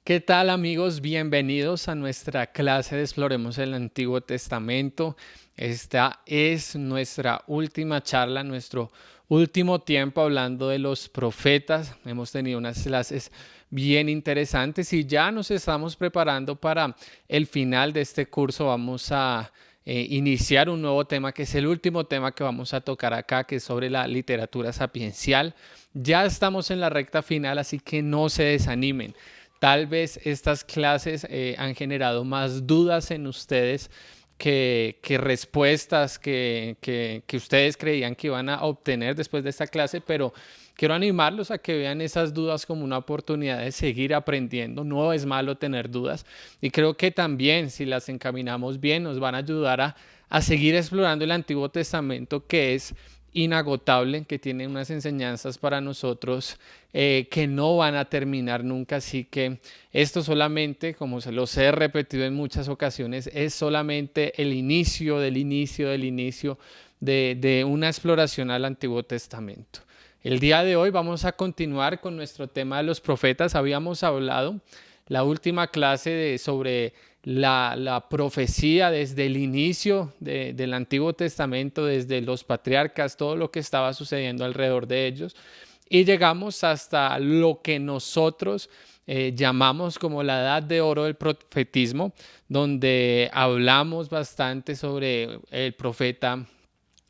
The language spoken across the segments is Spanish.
¿Qué tal amigos? Bienvenidos a nuestra clase de Exploremos el Antiguo Testamento. Esta es nuestra última charla, nuestro último tiempo hablando de los profetas. Hemos tenido unas clases bien interesantes y ya nos estamos preparando para el final de este curso. Vamos a iniciar un nuevo tema que es el último tema que vamos a tocar acá, que es sobre la literatura sapiencial. Ya estamos en la recta final, así que no se desanimen. Tal vez estas clases han generado más dudas en ustedes que respuestas que ustedes creían que iban a obtener después de esta clase, pero quiero animarlos a que vean esas dudas como una oportunidad de seguir aprendiendo. No es malo tener dudas y creo que también si las encaminamos bien nos van a ayudar a seguir explorando el Antiguo Testamento, que es inagotable, que tiene unas enseñanzas para nosotros que no van a terminar nunca. Así que esto solamente, como se los he repetido en muchas ocasiones, es solamente el inicio de una exploración al Antiguo Testamento. El día de hoy vamos a continuar con nuestro tema de los profetas. Habíamos hablado la última clase sobre la profecía desde el inicio del Antiguo Testamento, desde los patriarcas, todo lo que estaba sucediendo alrededor de ellos. Y llegamos hasta lo que nosotros llamamos como la edad de oro del profetismo, donde hablamos bastante sobre el profeta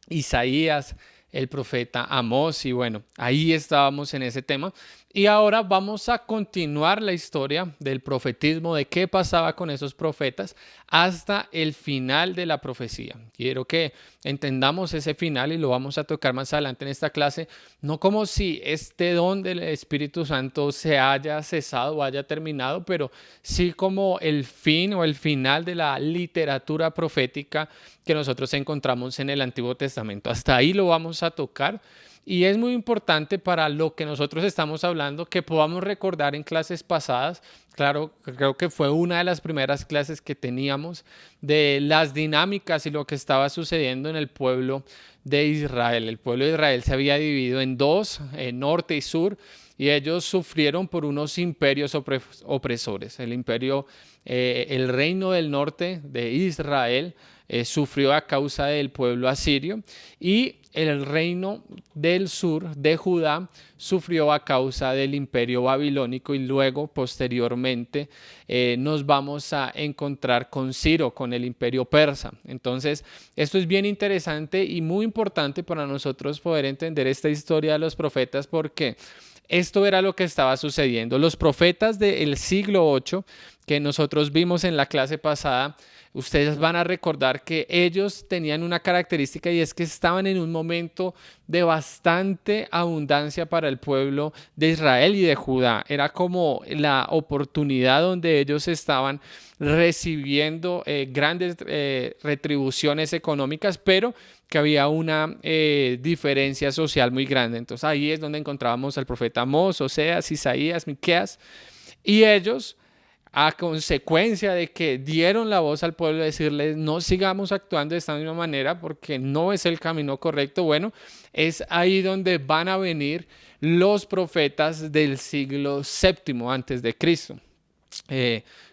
Isaías, el profeta Amós, y bueno, ahí estábamos en ese tema. Y ahora vamos a continuar la historia del profetismo, de qué pasaba con esos profetas hasta el final de la profecía. Quiero que entendamos ese final y lo vamos a tocar más adelante en esta clase, no como si este don del Espíritu Santo se haya cesado o haya terminado, pero sí como el fin o el final de la literatura profética que nosotros encontramos en el Antiguo Testamento. Hasta ahí lo vamos a tocar. Y es muy importante para lo que nosotros estamos hablando que podamos recordar en clases pasadas. Claro, creo que fue una de las primeras clases que teníamos de las dinámicas y lo que estaba sucediendo en el pueblo de Israel. El pueblo de Israel se había dividido en dos, norte y sur, y ellos sufrieron por unos imperios opresores. El reino del norte de Israel sufrió a causa del pueblo asirio, y el reino del sur de Judá sufrió a causa del imperio babilónico, y luego posteriormente nos vamos a encontrar con Ciro, con el imperio persa. Entonces esto es bien interesante y muy importante para nosotros poder entender esta historia de los profetas, porque esto era lo que estaba sucediendo. Los profetas del siglo 8 que nosotros vimos en la clase pasada, ustedes van a recordar que ellos tenían una característica, y es que estaban en un momento de bastante abundancia para el pueblo de Israel y de Judá. Era como la oportunidad donde ellos estaban recibiendo grandes retribuciones económicas, pero que había una diferencia social muy grande. Entonces ahí es donde encontrábamos al profeta Amós, Oseas, Isaías, Miqueas, y ellos, a consecuencia de que dieron la voz al pueblo de decirles no sigamos actuando de esta misma manera porque no es el camino correcto, bueno, es ahí donde van a venir los profetas del siglo séptimo antes de Cristo.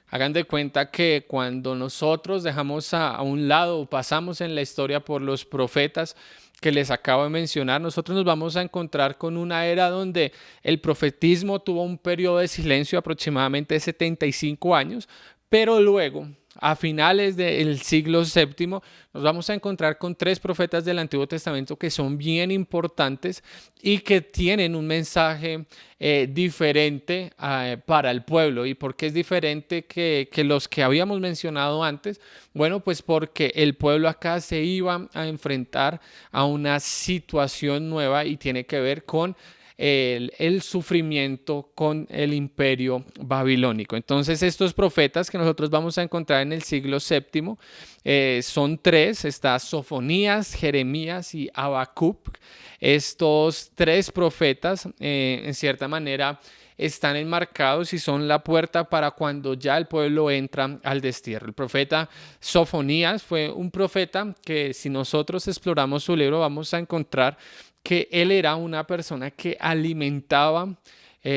Hagan de cuenta que cuando nosotros dejamos a un lado, pasamos en la historia por los profetas que les acabo de mencionar, nosotros nos vamos a encontrar con una era donde el profetismo tuvo un periodo de silencio aproximadamente de 75 años, pero luego, a finales del siglo séptimo, nos vamos a encontrar con tres profetas del Antiguo Testamento que son bien importantes y que tienen un mensaje diferente para el pueblo. ¿Y por qué es diferente que los que habíamos mencionado antes? Bueno, pues porque el pueblo acá se iba a enfrentar a una situación nueva y tiene que ver con el sufrimiento con el imperio babilónico. Entonces estos profetas que nosotros vamos a encontrar en el siglo séptimo son tres: está Sofonías, Jeremías y Habacuc. Estos tres profetas en cierta manera están enmarcados y son la puerta para cuando ya el pueblo entra al destierro. El profeta Sofonías fue un profeta que, si nosotros exploramos su libro, vamos a encontrar que él era una persona que alimentaba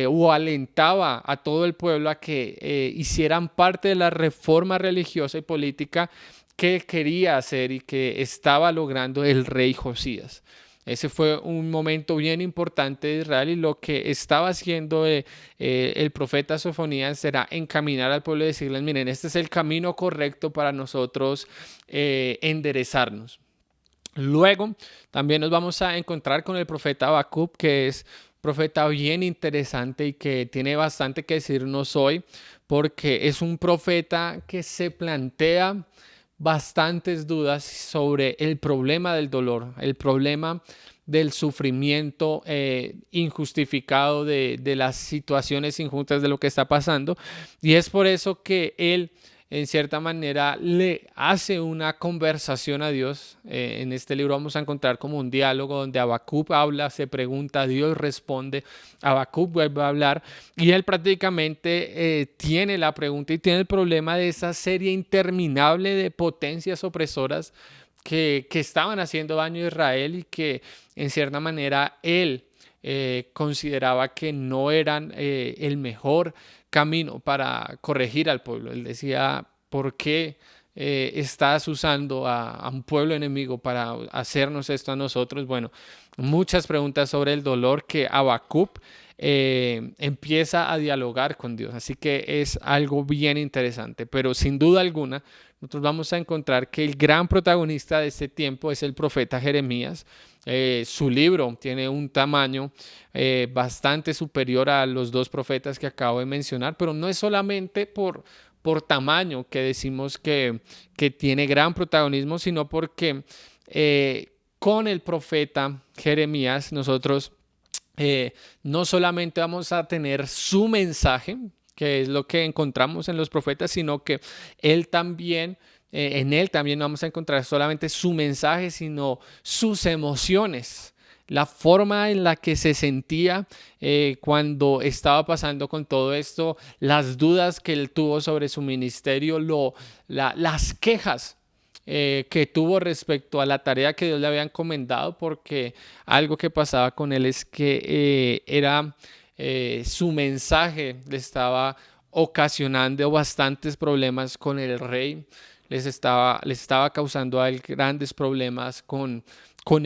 o alentaba a todo el pueblo a que hicieran parte de la reforma religiosa y política que quería hacer y que estaba logrando el rey Josías. Ese fue un momento bien importante de Israel y lo que estaba haciendo el profeta Sofonías era encaminar al pueblo y decirles, miren, este es el camino correcto para nosotros enderezarnos. Luego también nos vamos a encontrar con el profeta Habacuc, que es un profeta bien interesante y que tiene bastante que decirnos hoy, porque es un profeta que se plantea bastantes dudas sobre el problema del dolor, el problema del sufrimiento injustificado de las situaciones injustas de lo que está pasando. Y es por eso que él en cierta manera le hace una conversación a Dios. En este libro vamos a encontrar como un diálogo donde Habacuc habla, se pregunta, Dios responde, Habacuc vuelve a hablar y él prácticamente tiene la pregunta y tiene el problema de esa serie interminable de potencias opresoras que estaban haciendo daño a Israel y que en cierta manera él consideraba que no eran el mejor camino para corregir al pueblo. Él decía, ¿por qué estás usando a un pueblo enemigo para hacernos esto a nosotros? Bueno, muchas preguntas sobre el dolor que Habacuc empieza a dialogar con Dios. Así que es algo bien interesante, pero sin duda alguna, nosotros vamos a encontrar que el gran protagonista de este tiempo es el profeta Jeremías. Su libro tiene un tamaño bastante superior a los dos profetas que acabo de mencionar, pero no es solamente por tamaño que decimos que tiene gran protagonismo, sino porque con el profeta Jeremías nosotros no solamente vamos a tener su mensaje, que es lo que encontramos en los profetas, sino que él también, en él también no vamos a encontrar solamente su mensaje, sino sus emociones, la forma en la que se sentía cuando estaba pasando con todo esto, las dudas que él tuvo sobre su ministerio, las quejas que tuvo respecto a la tarea que Dios le había encomendado, porque algo que pasaba con él es que su mensaje le estaba ocasionando bastantes problemas con el rey, les estaba causando a él grandes problemas con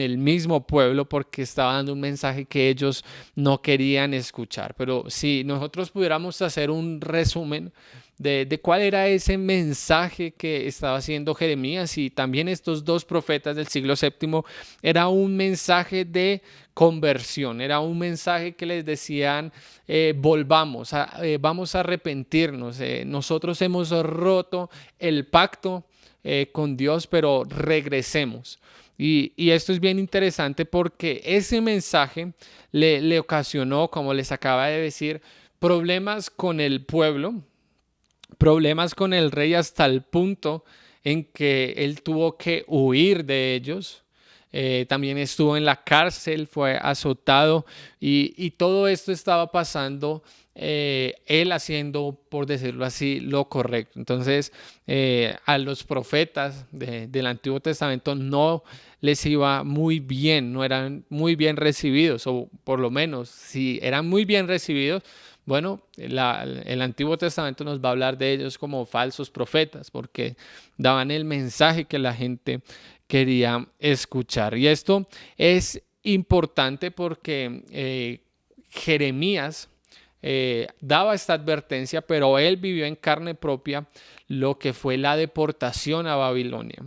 el mismo pueblo porque estaba dando un mensaje que ellos no querían escuchar. Pero si nosotros pudiéramos hacer un resumen de cuál era ese mensaje que estaba haciendo Jeremías y también estos dos profetas del siglo VII, era un mensaje de conversión, era un mensaje que les decían volvamos, vamos a arrepentirnos, nosotros hemos roto el pacto con Dios, pero regresemos. Y esto es bien interesante porque ese mensaje le ocasionó, como les acaba de decir, problemas con el pueblo, problemas con el rey hasta el punto en que él tuvo que huir de ellos. También estuvo en la cárcel, fue azotado y todo esto estaba pasando él haciendo, por decirlo así, lo correcto. Entonces, a los profetas del Antiguo Testamento no les iba muy bien, no eran muy bien recibidos, o por lo menos si eran muy bien recibidos, bueno, el Antiguo Testamento nos va a hablar de ellos como falsos profetas, porque daban el mensaje que la gente quería escuchar. Y esto es importante porque Jeremías daba esta advertencia, pero él vivió en carne propia lo que fue la deportación a Babilonia.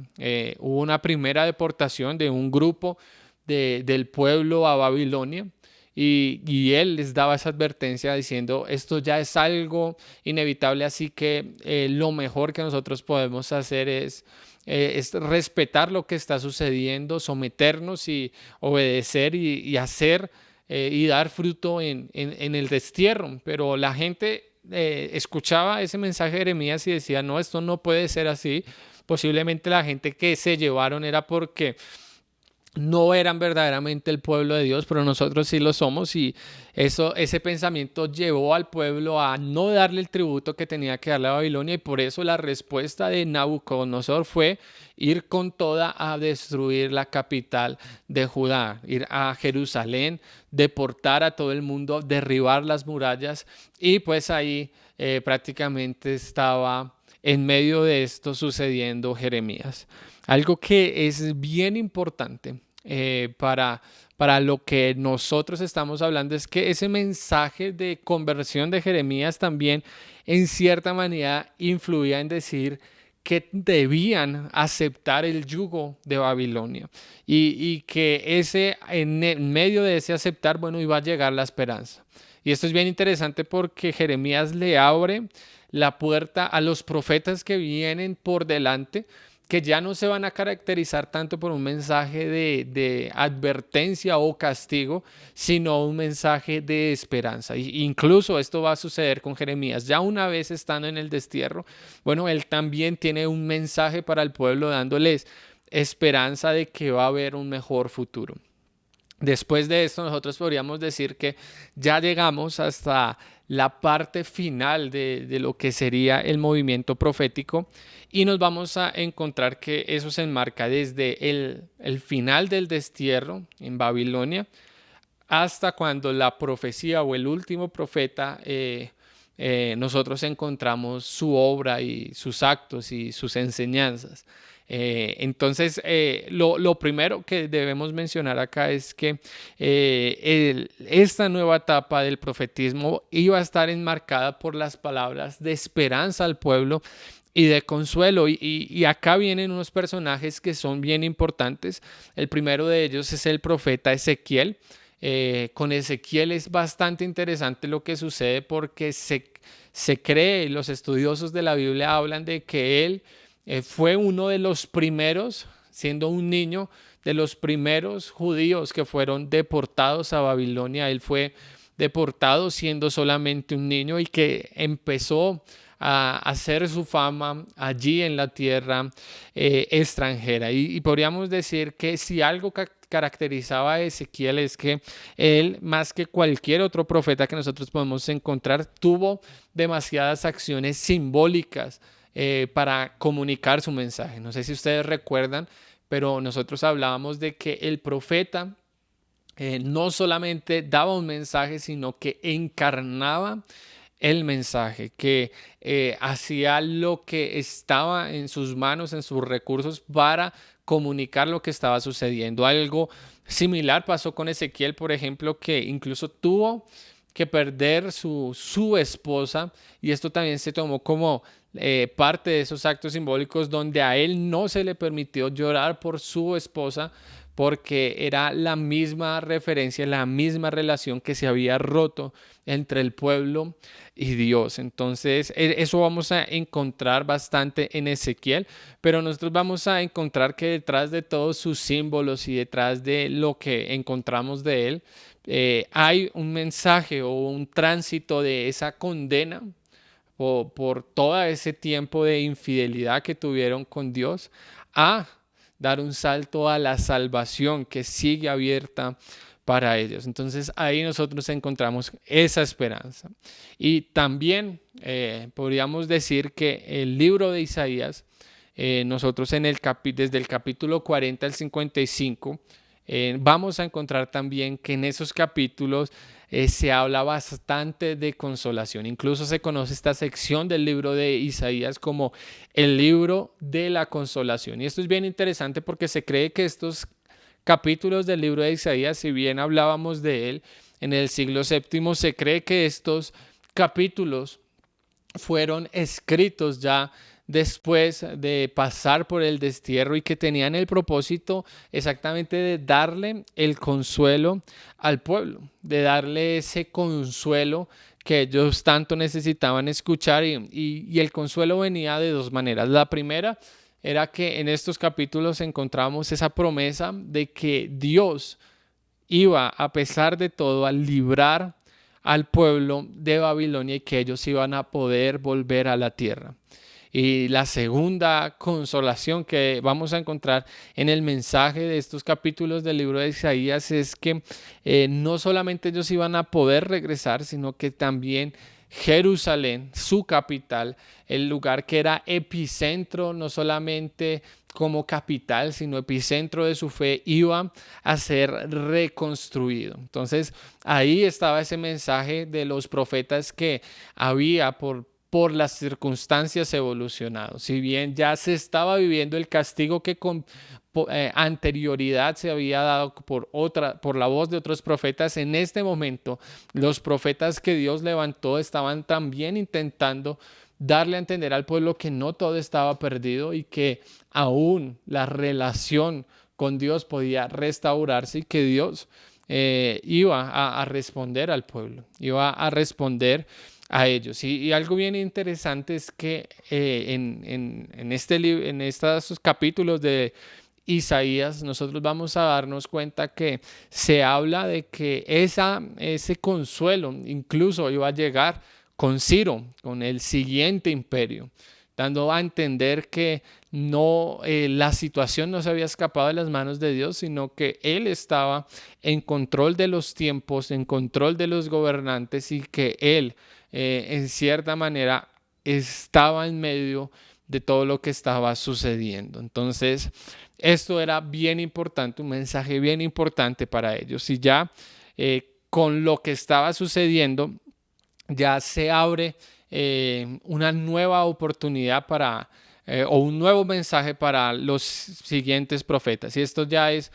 Hubo una primera deportación de un grupo del pueblo a Babilonia. Y él les daba esa advertencia diciendo, esto ya es algo inevitable, así que lo mejor que nosotros podemos hacer es respetar lo que está sucediendo, someternos y obedecer y hacer y dar fruto en el destierro. Pero la gente escuchaba ese mensaje de Jeremías y decía, no, esto no puede ser así. Posiblemente la gente que se llevaron era porque no eran verdaderamente el pueblo de Dios, pero nosotros sí lo somos, y ese pensamiento llevó al pueblo a no darle el tributo que tenía que darle a Babilonia, y por eso la respuesta de Nabucodonosor fue ir con toda a destruir la capital de Judá, ir a Jerusalén, deportar a todo el mundo, derribar las murallas, y pues ahí prácticamente estaba en medio de esto sucediendo Jeremías. Algo que es bien importante para lo que nosotros estamos hablando es que ese mensaje de conversión de Jeremías también en cierta manera influía en decir que debían aceptar el yugo de Babilonia, y que en medio de ese aceptar, bueno, iba a llegar la esperanza. Y esto es bien interesante porque Jeremías le abre la puerta a los profetas que vienen por delante, que ya no se van a caracterizar tanto por un mensaje de advertencia o castigo, sino un mensaje de esperanza. Incluso esto va a suceder con Jeremías. Ya una vez estando en el destierro, bueno, él también tiene un mensaje para el pueblo dándoles esperanza de que va a haber un mejor futuro. Después de esto, nosotros podríamos decir que ya llegamos hasta la parte final de lo que sería el movimiento profético, y nos vamos a encontrar que eso se enmarca desde el final del destierro en Babilonia hasta cuando la profecía o el último profeta, nosotros encontramos su obra y sus actos y sus enseñanzas. Entonces, lo primero que debemos mencionar acá es que esta nueva etapa del profetismo iba a estar enmarcada por las palabras de esperanza al pueblo y de consuelo. Y acá vienen unos personajes que son bien importantes. El primero de ellos es el profeta Ezequiel. Con Ezequiel es bastante interesante lo que sucede porque se cree, los estudiosos de la Biblia hablan de que él fue uno de los primeros, siendo un niño, de los primeros judíos que fueron deportados a Babilonia. Él fue deportado siendo solamente un niño y que empezó a hacer su fama allí en la tierra extranjera. Y podríamos decir que si algo caracterizaba a Ezequiel es que él, más que cualquier otro profeta que nosotros podemos encontrar, tuvo demasiadas acciones simbólicas para comunicar su mensaje. No sé si ustedes recuerdan, pero nosotros hablábamos de que el profeta no solamente daba un mensaje, sino que encarnaba el mensaje, que hacía lo que estaba en sus manos, en sus recursos, para comunicar lo que estaba sucediendo. Algo similar pasó con Ezequiel, por ejemplo, que incluso tuvo que perder su esposa, y esto también se tomó como parte de esos actos simbólicos donde a él no se le permitió llorar por su esposa, porque era la misma referencia, la misma relación que se había roto entre el pueblo y Dios. Entonces, eso vamos a encontrar bastante en Ezequiel, pero nosotros vamos a encontrar que detrás de todos sus símbolos y detrás de lo que encontramos de él, hay un mensaje o un tránsito de esa condena por todo ese tiempo de infidelidad que tuvieron con Dios, a dar un salto a la salvación que sigue abierta para ellos. Entonces ahí nosotros encontramos esa esperanza. Y también podríamos decir que el libro de Isaías, nosotros desde el capítulo 40 al 55, vamos a encontrar también que en esos capítulos se habla bastante de consolación. Incluso se conoce esta sección del libro de Isaías como el libro de la consolación. Y esto es bien interesante porque se cree que estos capítulos del libro de Isaías, si bien hablábamos de él en el siglo VII, se cree que estos capítulos fueron escritos ya después de pasar por el destierro y que tenían el propósito exactamente de darle el consuelo al pueblo, de darle ese consuelo que ellos tanto necesitaban escuchar, y el consuelo venía de dos maneras. La primera era que en estos capítulos encontramos esa promesa de que Dios iba, a pesar de todo, a librar al pueblo de Babilonia y que ellos iban a poder volver a la tierra. Y la segunda consolación que vamos a encontrar en el mensaje de estos capítulos del libro de Isaías es que no solamente ellos iban a poder regresar, sino que también Jerusalén, su capital, el lugar que era epicentro, no solamente como capital, sino epicentro de su fe, iba a ser reconstruido. Entonces, ahí estaba ese mensaje de los profetas que había por las circunstancias evolucionado. Si bien ya se estaba viviendo el castigo que con anterioridad se había dado por la voz de otros profetas, en este momento los profetas que Dios levantó estaban también intentando darle a entender al pueblo que no todo estaba perdido y que aún la relación con Dios podía restaurarse y que Dios iba a responder al pueblo, iba a responder a ellos. Y algo bien interesante es que en estos capítulos de Isaías, nosotros vamos a darnos cuenta que se habla de que ese consuelo incluso iba a llegar con Ciro, con el siguiente imperio, dando a entender que no, la situación no se había escapado de las manos de Dios, sino que Él estaba en control de los tiempos, en control de los gobernantes y que Él, en cierta manera, estaba en medio de todo lo que estaba sucediendo. Entonces, esto era bien importante, un mensaje bien importante para ellos. Y ya con lo que estaba sucediendo, ya se abre una nueva oportunidad o un nuevo mensaje para los siguientes profetas. Y esto ya es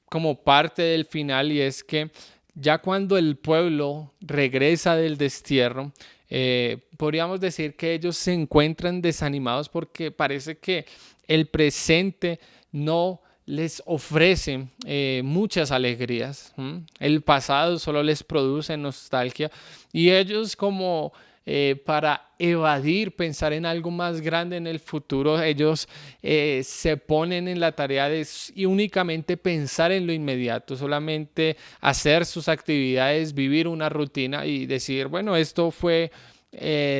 como parte del final, y es que ya cuando el pueblo regresa del destierro, podríamos decir que ellos se encuentran desanimados porque parece que el presente no les ofrece muchas alegrías. El pasado solo les produce nostalgia y ellos como para evadir, pensar en algo más grande en el futuro, ellos se ponen en la tarea de únicamente pensar en lo inmediato, solamente hacer sus actividades, vivir una rutina y decir, bueno, esto fue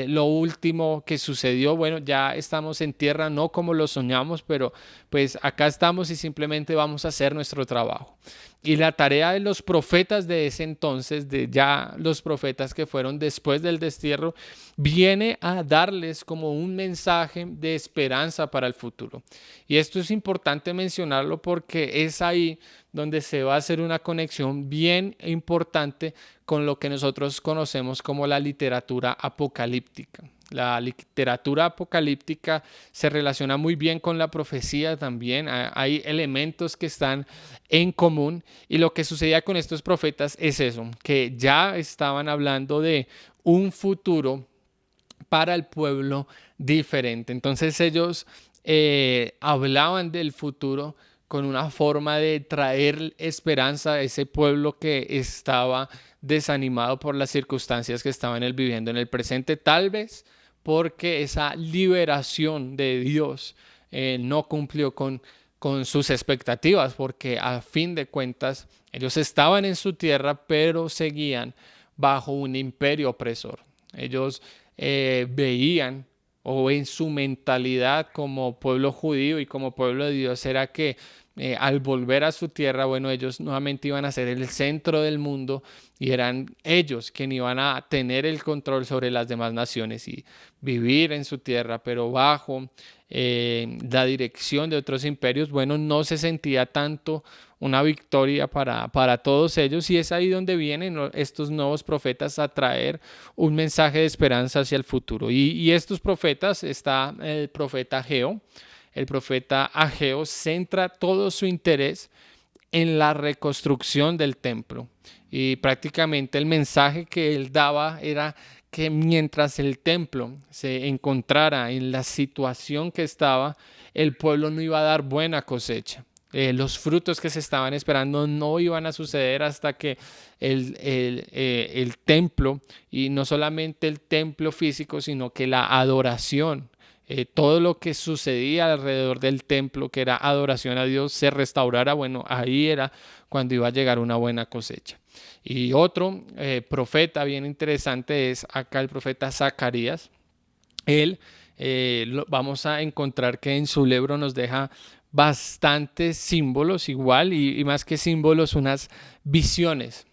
lo último que sucedió. Bueno, ya estamos en tierra, no como lo soñamos, pero pues acá estamos y simplemente vamos a hacer nuestro trabajo. Y la tarea de los profetas de ese entonces, de ya los profetas que fueron después del destierro, viene a darles como un mensaje de esperanza para el futuro. Y esto es importante mencionarlo porque es ahí donde se va a hacer una conexión bien importante con lo que nosotros conocemos como la literatura apocalíptica. La literatura apocalíptica se relaciona muy bien con la profecía también. Hay elementos que están en común y lo que sucedía con estos profetas es eso, que ya estaban hablando de un futuro para el pueblo diferente. Entonces ellos hablaban del futuro con una forma de traer esperanza a ese pueblo que estaba desanimado por las circunstancias que estaban viviendo en el presente, tal vez porque esa liberación de Dios no cumplió con sus expectativas, porque a fin de cuentas ellos estaban en su tierra, pero seguían bajo un imperio opresor. Ellos veían o en su mentalidad como pueblo judío y como pueblo de Dios era que al volver a su tierra, bueno, ellos nuevamente iban a ser el centro del mundo y eran ellos quienes iban a tener el control sobre las demás naciones y vivir en su tierra, pero bajo la dirección de otros imperios. Bueno, no se sentía tanto una victoria para todos ellos, y es ahí donde vienen estos nuevos profetas a traer un mensaje de esperanza hacia el futuro. Y estos profetas, está el profeta Ageo. El profeta Ageo centra todo su interés en la reconstrucción del templo, y prácticamente el mensaje que él daba era que mientras el templo se encontrara en la situación que estaba, el pueblo no iba a dar buena cosecha. Los frutos que se estaban esperando no iban a suceder hasta que el templo, y no solamente el templo físico, sino que la adoración, todo lo que sucedía alrededor del templo, que era adoración a Dios, se restaurara. Bueno, ahí era cuando iba a llegar una buena cosecha. Y otro profeta bien interesante es acá el profeta Zacarías. Él vamos a encontrar que en su libro nos deja bastantes símbolos igual y más que símbolos, unas visiones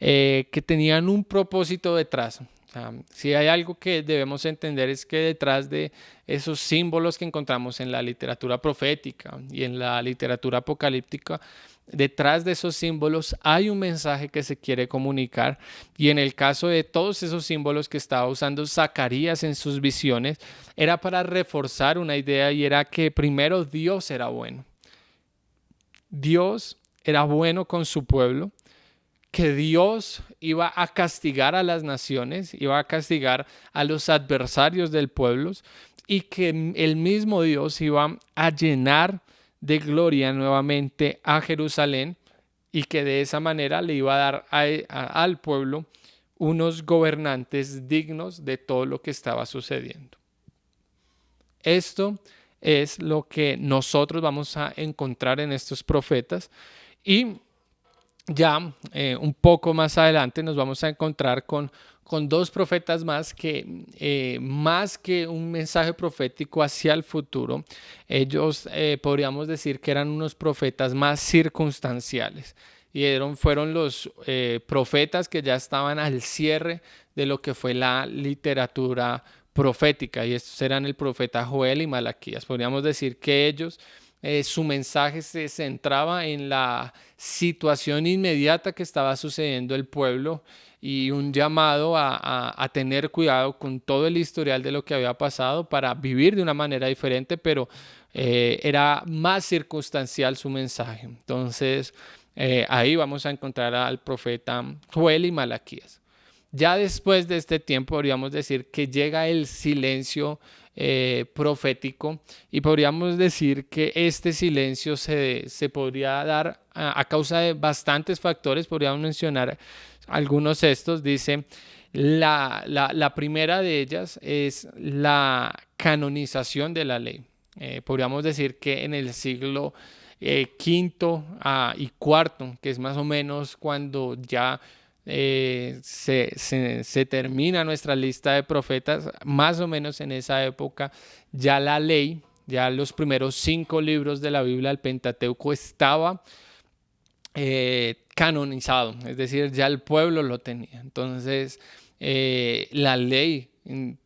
que tenían un propósito detrás. O sea, si hay algo que debemos entender es que detrás de esos símbolos que encontramos en la literatura profética y en la literatura apocalíptica, detrás de esos símbolos hay un mensaje que se quiere comunicar, y en el caso de todos esos símbolos que estaba usando Zacarías en sus visiones, era para reforzar una idea, y era que primero Dios era bueno. Dios era bueno con su pueblo, que Dios iba a castigar a las naciones, iba a castigar a los adversarios del pueblo, y que el mismo Dios iba a llenar de gloria nuevamente a Jerusalén, y que de esa manera le iba a dar al pueblo unos gobernantes dignos de todo lo que estaba sucediendo. Esto es lo que nosotros vamos a encontrar en estos profetas, y ya un poco más adelante nos vamos a encontrar con dos profetas más que más que un mensaje profético hacia el futuro, ellos podríamos decir que eran unos profetas más circunstanciales, y fueron los profetas que ya estaban al cierre de lo que fue la literatura profética, y estos eran el profeta Joel y Malaquías. Podríamos decir que ellos su mensaje se centraba en la situación inmediata que estaba sucediendo el pueblo, y un llamado a tener cuidado con todo el historial de lo que había pasado para vivir de una manera diferente, pero era más circunstancial su mensaje. Entonces ahí vamos a encontrar al profeta Joel y Malaquías. Ya después de este tiempo podríamos decir que llega el silencio profético, y podríamos decir que este silencio se podría dar a causa de bastantes factores. Podríamos mencionar algunos de estos. Dice, la primera de ellas es la canonización de la ley. Podríamos decir que en el siglo quinto y cuarto, que es más o menos cuando ya se termina nuestra lista de profetas, más o menos en esa época ya la ley, ya los primeros 5 libros de la Biblia, el Pentateuco, estaba canonizado, es decir, ya el pueblo lo tenía. Entonces la ley,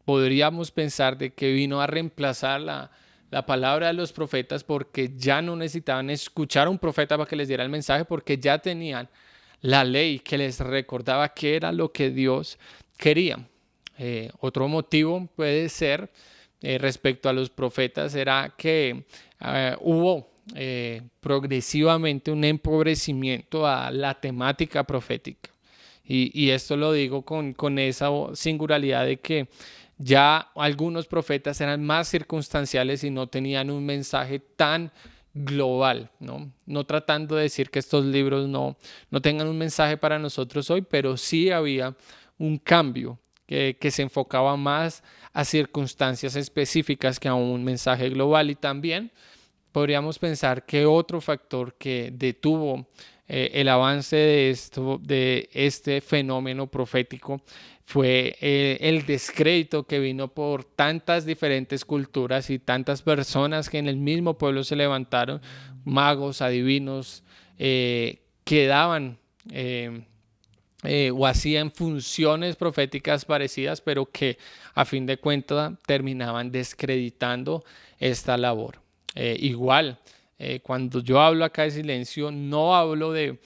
podríamos pensar de que vino a reemplazar la palabra de los profetas, porque ya no necesitaban escuchar a un profeta para que les diera el mensaje, porque ya tenían la ley que les recordaba qué era lo que Dios quería. Otro motivo puede ser respecto a los profetas era que hubo progresivamente un empobrecimiento a la temática profética. Y esto lo digo con esa singularidad de que ya algunos profetas eran más circunstanciales y no tenían un mensaje tan global, no tratando de decir que estos libros no tengan un mensaje para nosotros hoy, pero sí había un cambio que se enfocaba más a circunstancias específicas que a un mensaje global. Y también podríamos pensar que otro factor que detuvo el avance de este fenómeno profético fue el descrédito que vino por tantas diferentes culturas y tantas personas que en el mismo pueblo se levantaron, magos, adivinos, que daban o hacían funciones proféticas parecidas, pero que a fin de cuentas terminaban descreditando esta labor. Igual, cuando yo hablo acá de silencio, no hablo de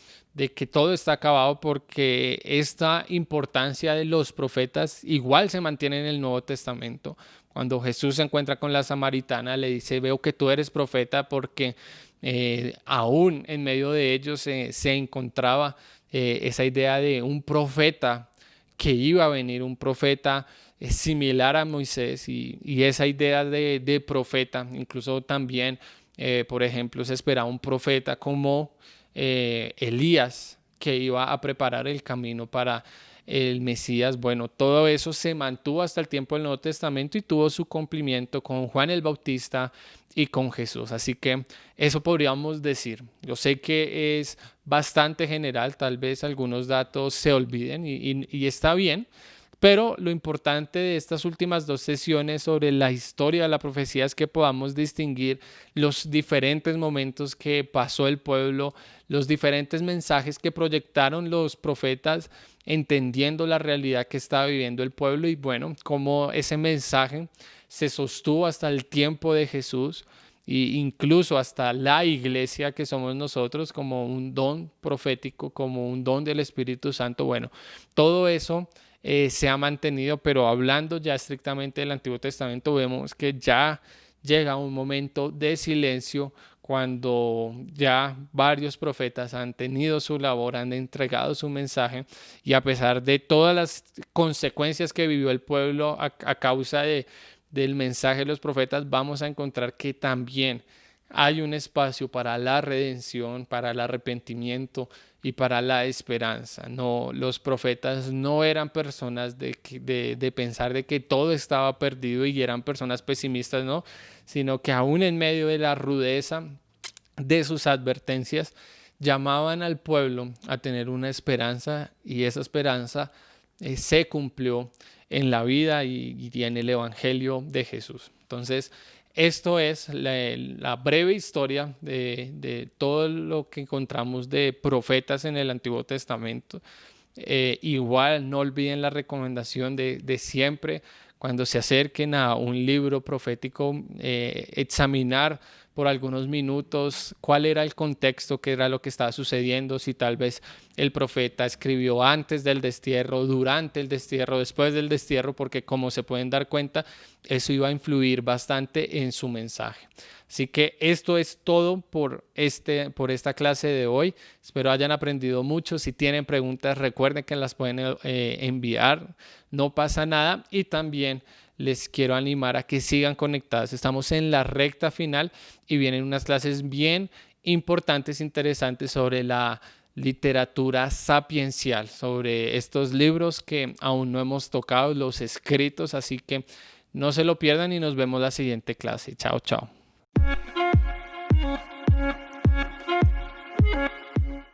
que todo está acabado, porque esta importancia de los profetas igual se mantiene en el Nuevo Testamento. Cuando Jesús se encuentra con la samaritana, le dice, veo que tú eres profeta, porque aún en medio de ellos se encontraba esa idea de un profeta que iba a venir, un profeta similar a Moisés, y esa idea de profeta, incluso también, por ejemplo, se esperaba un profeta como Elías, que iba a preparar el camino para el Mesías. Bueno, todo eso se mantuvo hasta el tiempo del Nuevo Testamento y tuvo su cumplimiento con Juan el Bautista y con Jesús. Así que eso podríamos decir. Yo sé que es bastante general, tal vez algunos datos se olviden y está bien, Pero lo importante de estas últimas 2 sesiones sobre la historia de la profecía es que podamos distinguir los diferentes momentos que pasó el pueblo, los diferentes mensajes que proyectaron los profetas, entendiendo la realidad que estaba viviendo el pueblo y bueno, cómo ese mensaje se sostuvo hasta el tiempo de Jesús e incluso hasta la iglesia que somos nosotros como un don profético, como un don del Espíritu Santo. Bueno, todo eso se ha mantenido, pero hablando ya estrictamente del Antiguo Testamento, vemos que ya llega un momento de silencio cuando ya varios profetas han tenido su labor, han entregado su mensaje y a pesar de todas las consecuencias que vivió el pueblo a causa del mensaje de los profetas, vamos a encontrar que también hay un espacio para la redención, para el arrepentimiento y para la esperanza. No, los profetas no eran personas de pensar de que todo estaba perdido y eran personas pesimistas, no, sino que aún en medio de la rudeza de sus advertencias, llamaban al pueblo a tener una esperanza y esa esperanza se cumplió en la vida y en el Evangelio de Jesús. Entonces, esto es la breve historia de todo lo que encontramos de profetas en el Antiguo Testamento. Igual no olviden la recomendación de siempre cuando se acerquen a un libro profético, examinar por algunos minutos cuál era el contexto, qué era lo que estaba sucediendo, si tal vez el profeta escribió antes del destierro, durante el destierro, después del destierro, porque como se pueden dar cuenta, eso iba a influir bastante en su mensaje. Así que esto es todo por esta clase de hoy. Espero hayan aprendido mucho. Si tienen preguntas, recuerden que las pueden enviar. No pasa nada. Y también les quiero animar a que sigan conectados. Estamos en la recta final y vienen unas clases bien importantes, interesantes sobre la literatura sapiencial, sobre estos libros que aún no hemos tocado, los escritos. Así que no se lo pierdan y nos vemos la siguiente clase. Chao, chao.